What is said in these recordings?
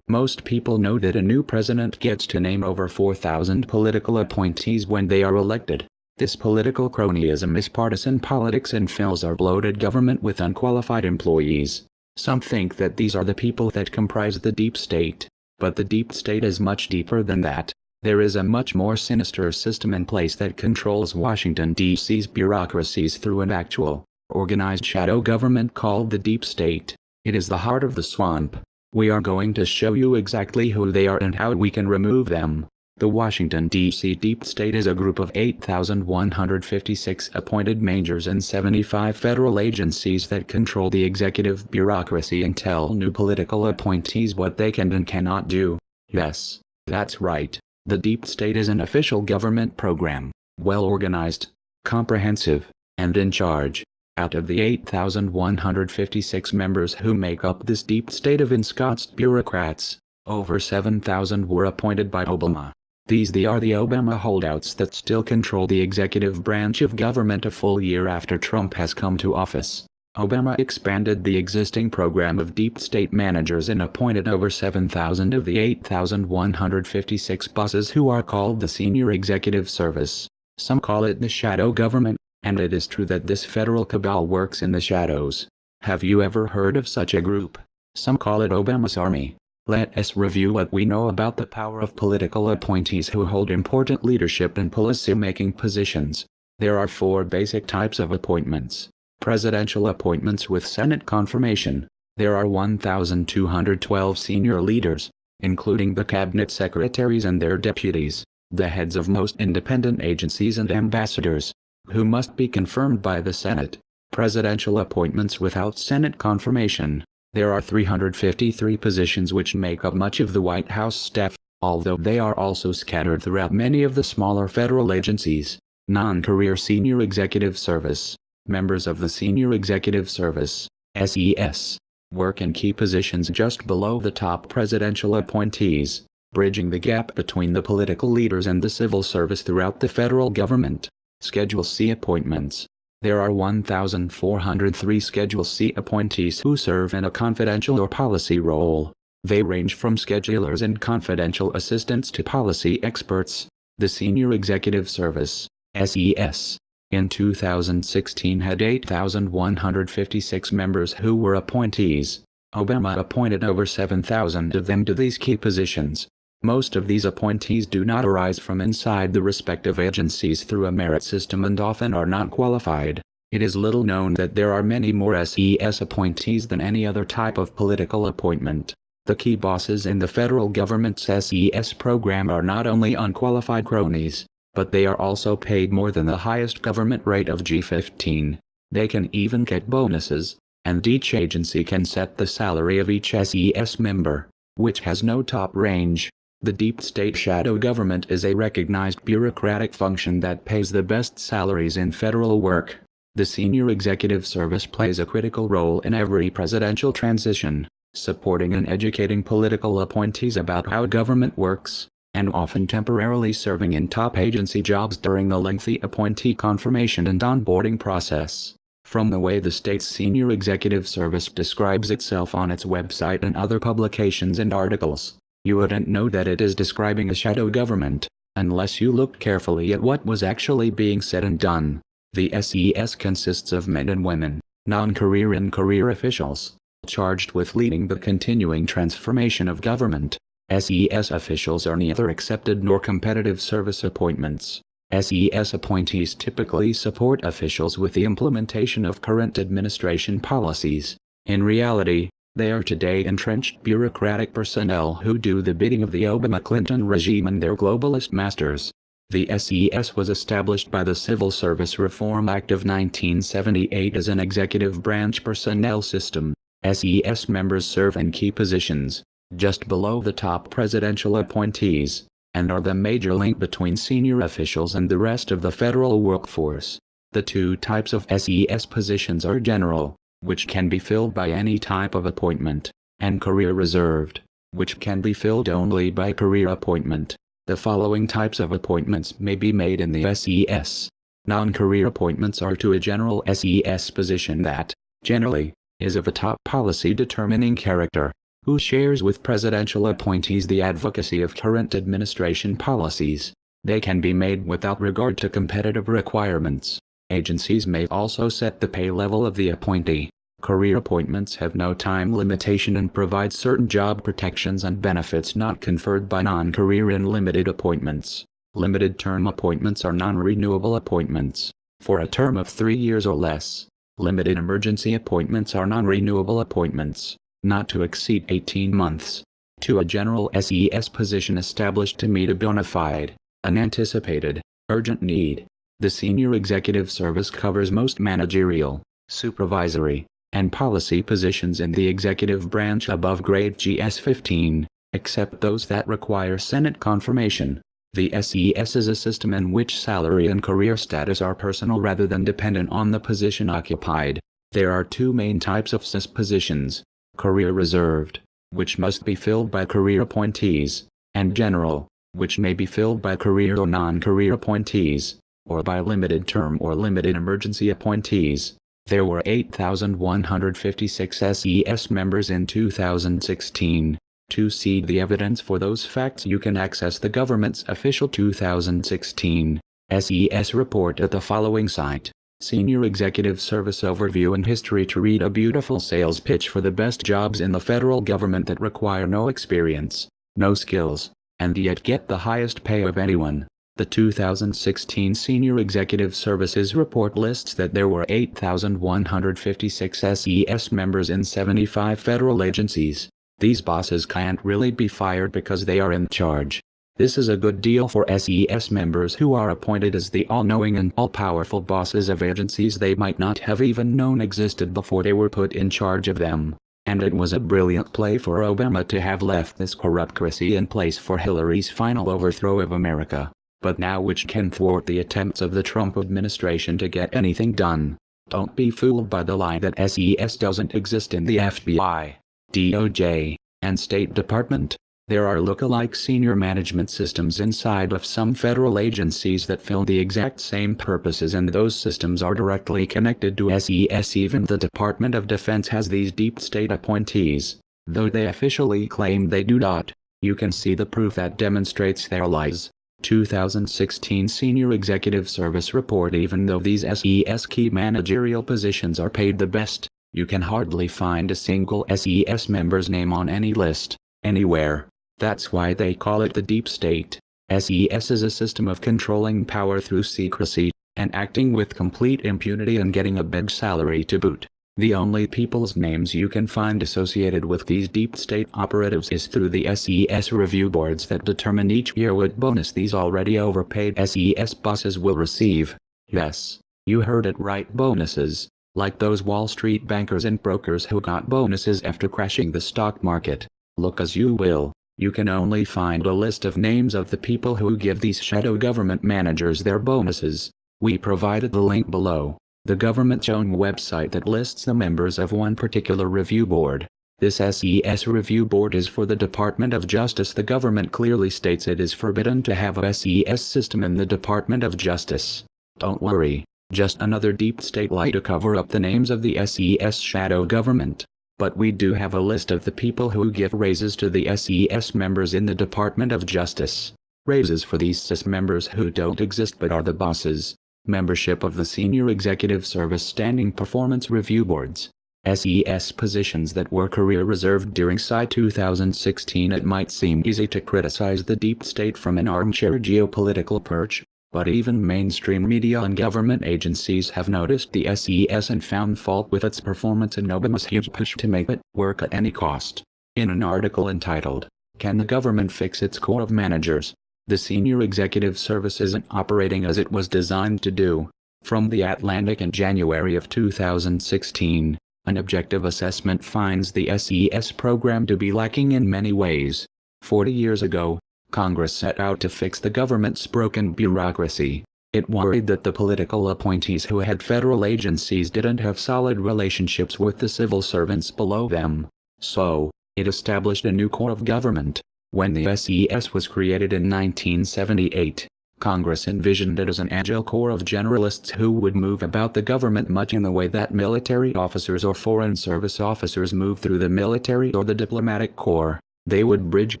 Most people know that a new president gets to name over 4,000 political appointees when they are elected. This political cronyism is partisan politics and fills our bloated government with unqualified employees. Some think that these are the people that comprise the deep state, but the deep state is much deeper than that. There is a much more sinister system in place that controls Washington, D.C.'s bureaucracies through an actual, organized shadow government called the deep state. It is the heart of the swamp. We are going to show you exactly who they are and how we can remove them. The Washington, D.C. Deep State is a group of 8,156 appointed majors and 75 federal agencies that control the executive bureaucracy and tell new political appointees what they can and cannot do. Yes, that's right. The Deep State is an official government program, well organized, comprehensive, and in charge. Out of the 8,156 members who make up this deep state of ensconced bureaucrats, over 7,000 were appointed by Obama. These are the Obama holdouts that still control the executive branch of government a full year after Trump has come to office. Obama expanded the existing program of deep state managers and appointed over 7,000 of the 8,156 bosses who are called the Senior Executive Service. Some call it the shadow government, and it is true that this federal cabal works in the shadows. Have you ever heard of such a group? Some call it Obama's Army. Let us review what we know about the power of political appointees who hold important leadership and policy-making positions. There are 4 basic types of appointments. Presidential appointments with Senate confirmation. There are 1,212 senior leaders, including the cabinet secretaries and their deputies, the heads of most independent agencies and ambassadors, who must be confirmed by the Senate. Presidential appointments without Senate confirmation. There are 353 positions which make up much of the White House staff, although they are also scattered throughout many of the smaller federal agencies. Non-career Senior Executive Service. Members of the Senior Executive Service, SES, work in key positions just below the top presidential appointees, bridging the gap between the political leaders and the civil service throughout the federal government. Schedule C appointments. There are 1,403 Schedule C appointees who serve in a confidential or policy role. They range from schedulers and confidential assistants to policy experts. The Senior Executive Service, SES, in 2016 had 8,156 members who were appointees. Obama appointed over 7,000 of them to these key positions. Most of these appointees do not arise from inside the respective agencies through a merit system and often are not qualified. It is little known that there are many more SES appointees than any other type of political appointment. The key bosses in the federal government's SES program are not only unqualified cronies, but they are also paid more than the highest government rate of G15. They can even get bonuses, and each agency can set the salary of each SES member, which has no top range. The deep state shadow government is a recognized bureaucratic function that pays the best salaries in federal work. The Senior Executive Service plays a critical role in every presidential transition, supporting and educating political appointees about how government works, and often temporarily serving in top agency jobs during the lengthy appointee confirmation and onboarding process. From the way the state's Senior Executive Service describes itself on its website and other publications and articles, you wouldn't know that it is describing a shadow government, unless you look carefully at what was actually being said and done. The SES consists of men and women, non-career and career officials, charged with leading the continuing transformation of government. SES officials are neither accepted nor competitive service appointments. SES appointees typically support officials with the implementation of current administration policies. In reality, they are today entrenched bureaucratic personnel who do the bidding of the Obama-Clinton regime and their globalist masters. The SES was established by the Civil Service Reform Act of 1978 as an executive branch personnel system. SES members serve in key positions, just below the top presidential appointees, and are the major link between senior officials and the rest of the federal workforce. The 2 types of SES positions are general, which can be filled by any type of appointment, and career reserved, which can be filled only by career appointment. The following types of appointments may be made in the SES. Non-career appointments are to a general SES position that, generally, is of a top policy determining character. who shares with presidential appointees the advocacy of current administration policies. They can be made without regard to competitive requirements. Agencies may also set the pay level of the appointee. Career appointments have no time limitation and provide certain job protections and benefits not conferred by non-career and limited appointments. Limited term appointments are non-renewable appointments, for a term of 3 years or less. Limited emergency appointments are non-renewable appointments, not to exceed 18 months, to a general SES position established to meet a bona fide, unanticipated, urgent need. The Senior Executive Service covers most managerial, supervisory, and policy positions in the executive branch above grade GS-15, except those that require Senate confirmation. The SES is a system in which salary and career status are personal rather than dependent on the position occupied. There are two main types of SES positions: career reserved, which must be filled by career appointees, and general, which may be filled by career or non-career appointees, or by limited term or limited emergency appointees. There were 8,156 SES members in 2016. To see the evidence for those facts, you can access the government's official 2016 SES report at the following site: Senior Executive Service Overview and History. To read a beautiful sales pitch for the best jobs in the federal government that require no experience, no skills, and yet get the highest pay of anyone. The 2016 Senior Executive Services Report lists that there were 8,156 SES members in 75 federal agencies. These bosses can't really be fired because they are in charge. This is a good deal for SES members who are appointed as the all-knowing and all-powerful bosses of agencies they might not have even known existed before they were put in charge of them. And it was a brilliant play for Obama to have left this corruptocracy in place for Hillary's final overthrow of America. But now which can thwart the attempts of the Trump administration to get anything done? Don't be fooled by the lie that SES doesn't exist in the FBI, DOJ, and State Department. There are look-alike senior management systems inside of some federal agencies that fill the exact same purposes, and those systems are directly connected to SES. Even the Department of Defense has these deep state appointees, though they officially claim they do not. You can see the proof that demonstrates their lies. 2016 Senior Executive Service Report. Even though these SES key managerial positions are paid the best, you can hardly find a single SES member's name on any list, anywhere. That's why they call it the deep state. SES is a system of controlling power through secrecy, and acting with complete impunity and getting a big salary to boot. The only people's names you can find associated with these deep state operatives is through the SES review boards that determine each year what bonus these already overpaid SES bosses will receive. Yes, you heard it right, bonuses. Like those Wall Street bankers and brokers who got bonuses after crashing the stock market. Look as you will, you can only find a list of names of the people who give these shadow government managers their bonuses. We provided the link below. The government's own website that lists the members of one particular review board. This SES review board is for the Department of Justice. The government clearly states it is forbidden to have a SES system in the Department of Justice. Don't worry, just another deep state lie to cover up the names of the SES shadow government. But we do have a list of the people who give raises to the SES members in the Department of Justice. Raises for these SES members who don't exist but are the bosses. Membership of the Senior Executive Service Standing Performance Review Boards. SES positions that were career reserved during SI 2016. It might seem easy to criticize the deep state from an armchair geopolitical perch, but even mainstream media and government agencies have noticed the SES and found fault with its performance in Obama's huge push to make it work at any cost. In an article entitled, "Can the Government Fix Its Corps of Managers?" The Senior Executive Service isn't operating as it was designed to do. From The Atlantic in January of 2016, an objective assessment finds the SES program to be lacking in many ways. 40 years ago, Congress set out to fix the government's broken bureaucracy. It worried that the political appointees who had federal agencies didn't have solid relationships with the civil servants below them. So, it established a new corps of government. When the SES was created in 1978, Congress envisioned it as an agile corps of generalists who would move about the government much in the way that military officers or foreign service officers move through the military or the diplomatic corps. They would bridge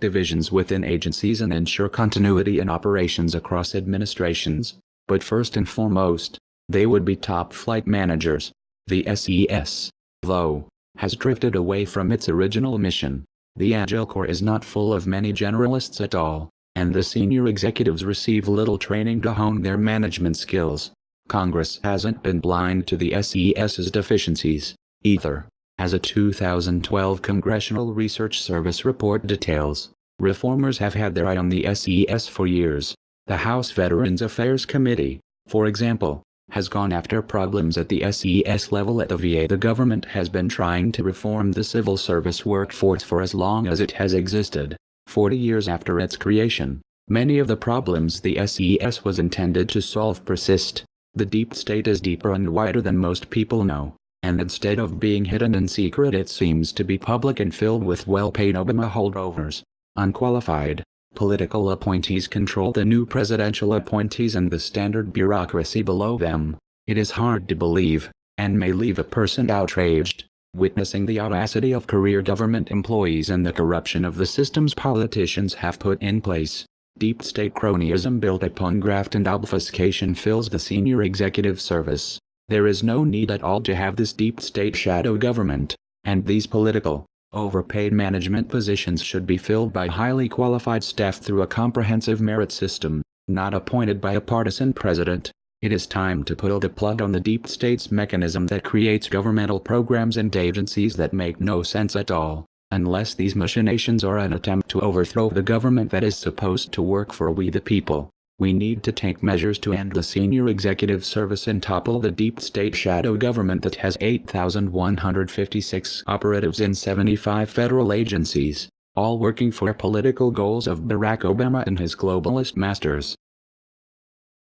divisions within agencies and ensure continuity in operations across administrations. But first and foremost, they would be top flight managers. The SES, though, has drifted away from its original mission. The Agile Corps is not full of many generalists at all, and the senior executives receive little training to hone their management skills. Congress hasn't been blind to the SES's deficiencies, either. As a 2012 Congressional Research Service report details, reformers have had their eye on the SES for years. The House Veterans Affairs Committee, for example, has gone after problems at the SES level at the VA. The government has been trying to reform the civil service workforce for as long as it has existed. 40 years after its creation, many of the problems the SES was intended to solve persist. The deep state is deeper and wider than most people know, and instead of being hidden in secret, it seems to be public and filled with well-paid Obama holdovers. Unqualified political appointees control the new presidential appointees and the standard bureaucracy below them. It is hard to believe, and may leave a person outraged, witnessing the audacity of career government employees and the corruption of the systems politicians have put in place. Deep state cronyism built upon graft and obfuscation fills the senior executive service. There is no need at all to have this deep state shadow government, and these political, overpaid management positions should be filled by highly qualified staff through a comprehensive merit system, not appointed by a partisan president. It is time to pull the plug on the deep state's mechanism that creates governmental programs and agencies that make no sense at all, unless these machinations are an attempt to overthrow the government that is supposed to work for we the people. We need to take measures to end the senior executive service and topple the deep state shadow government that has 8,156 operatives in 75 federal agencies, all working for political goals of Barack Obama and his globalist masters.